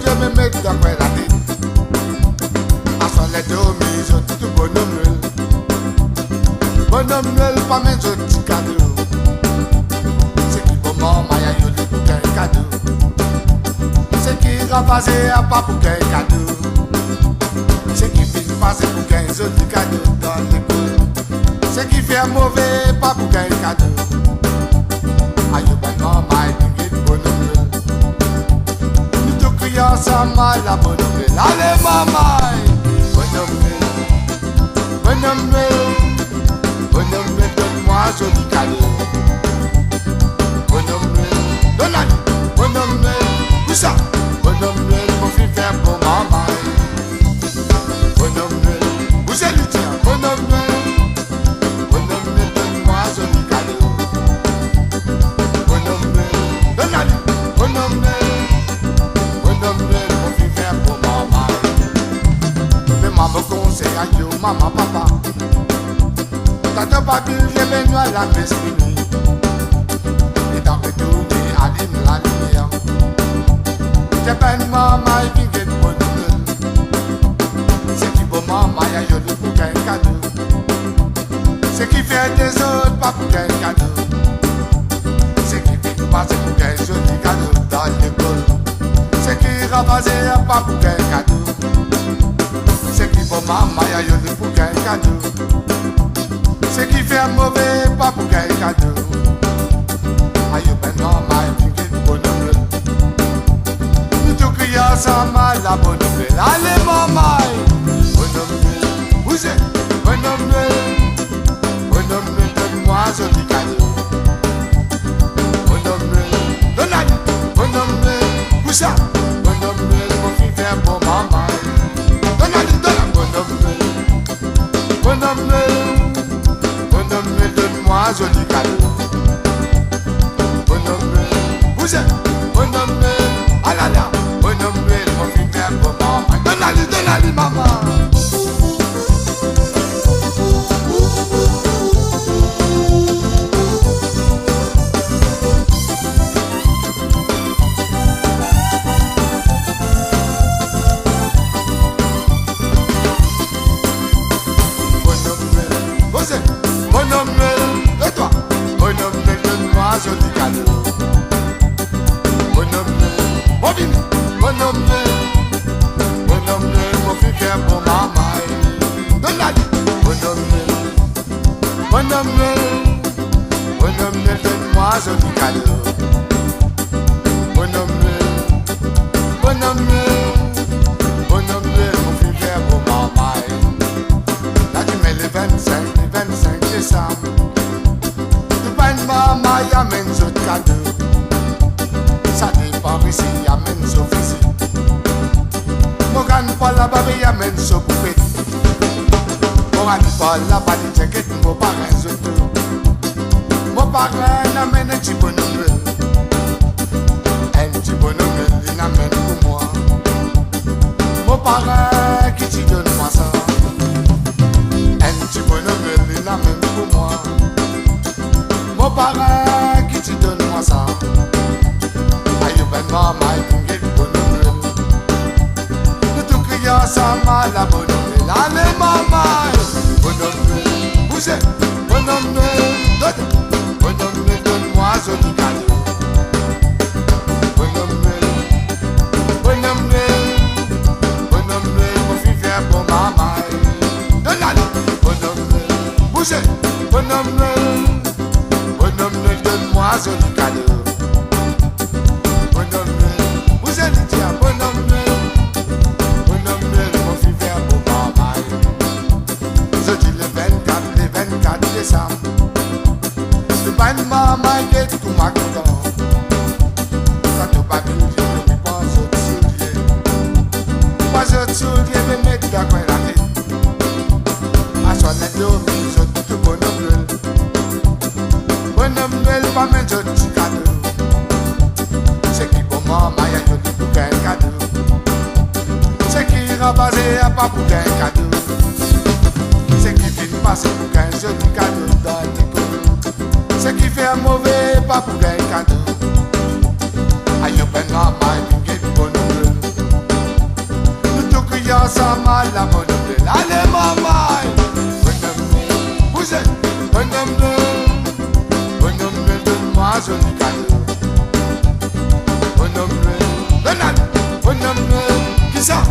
je me mets d'après la tête. À son les domis, je tout bonhomme Noël. Bonhomme Noël, pas mes autres cadeaux. C'est qui pour moi, Maya, yo le bouquin cadeau. C'est qui rapasé à pas pour qu'un cadeau. C'est qui fait passer pour qu'un joli cadeau dans l'école. C'est qui fait mauvais, pas pour qu'un cadeau. Aïe, ben non, Maya, dingue, bonhomme Noël. Nous te crions ensemble à la bonhomme Noël. Allez, maman, bonhomme Noël. Bonhomme Noël. Bonhomme Noël, donne-moi un joli cadeau. Bonhomme Noël, donne-lui. Bonhomme Noël, où ça? Bonhomme Noël, mon fils fait pour maman. Bonhomme Noël, où c'est le tien? Bonhomme Noël, donne-moi un joli cadeau. Bonhomme Noël, donne-lui. Bonhomme Noël, mon fils fait pour maman. Mais maman conseille à Dieu, maman, papa. T'as pas vu, j'ai venu à la messe finie. Et t'as retourné, allume la lumière. J'ai pas une maman qui vient de bonne nouvelle. C'est qui pour maman, y'a eu le bouquin cadeau. C'est qui fait des autres, pas pour qu'un cadeau. C'est qui fait passer pour qu'un joli cadeau dans l'école. C'est qui ravaser, pas pour qu'un cadeau. C'est qui pour maman, y'a eu le bouquin cadeau. C'est qui fait mauvais, pas pour qu'un cadeau. Aïe, ben non, maï, t'inquiète, bonhomme Noël. Nous te crions ensemble à la bonne nouvelle. Allez, maman, bonhomme Noël. Où c'est? Bonhomme Noël. Bonhomme Noël, donne-moi un joli cadeau. Bonhomme Noël, donne-lui. Bonhomme Noël, où ça? Bonhomme Noël, mon fils fait pour maman. Donne-lui, bonhomme Noël. Bonhomme Noël. Bonhomme Noël, donne-moi un joli cadeau. Bonhomme Noël, vous êtes bonhomme Noël, ah là là. Bonhomme Noël, mon fils fait pour maman. Donne-lui, maman. Bonhomme Noël, et toi? Bonhomme Noël, donne-moi un joli cadeau. Bonhomme Noël, mon fils. Bonhomme Noël, mon fils fait pour maman. Donne-lui. Bonhomme Noël, bonhomme Noël, donne-moi un joli cadeau. Bonhomme Noël, mon fils fait pour maman. Là tu mets les 25 décembre. Tu pas une maman, y'amène d'autres cadeaux. Ça dépend ici, y'amène son physique. Mon gagne pas là-bas, mais y'amène son poupée. Mon gagne pas là-bas, t'inquiète, mon parrain surtout. Mon parrain n'amène un petit bonhomme Noël. Un petit bonhomme Noël, il n'amène pour moi. Mon parrain qui t'y donne moi ça. Un petit bonhomme Noël, il n'amène pour moi. Mon parrain qui t'y donne moi ça. Aïe ben maman, il bonhomme Noël. Nous te crions ensemble à la bonne Noël. Allez maman, bonhomme Noël. Vous êtes bonhomme Noël. Bonhomme Noël, donne-moi un joli cadeau. Bonhomme Noël, mon fils fait pour maman. Donne-lui. Bonhomme Noël, vous êtes bonhomme Noël. Bonhomme Noël, donne-moi un joli cadeau. Bonhomme Noël, vous êtes le tien. Bonhomme Noël, mon fils fait pour maman. Je dis le 24 décembre. Le bain de maman est tout ma content. Ça te pas bien, je ne pas autre soulier. Pas autre soulier, mais mettre d'accord la tête. À son aide, je tout bonhomme Noël. Bonhomme Noël, pas mes autres cadeaux. C'est qui pour maman, y'a eu du bouquin cadeau. C'est qui rabasé à pas bouquin cadeau. C'est qui vient passer bouquin joli cadeau dans l'école. C'est qui fait un mauvais, pas pour gagner cadeau. Aïe, ben maman, il y a du bonhomme Noël. ensemble la bonne nouvelle. Allez maman, vous êtes bonhomme de moi joli cadeau. Bonhomme, bonhomme, qui ça?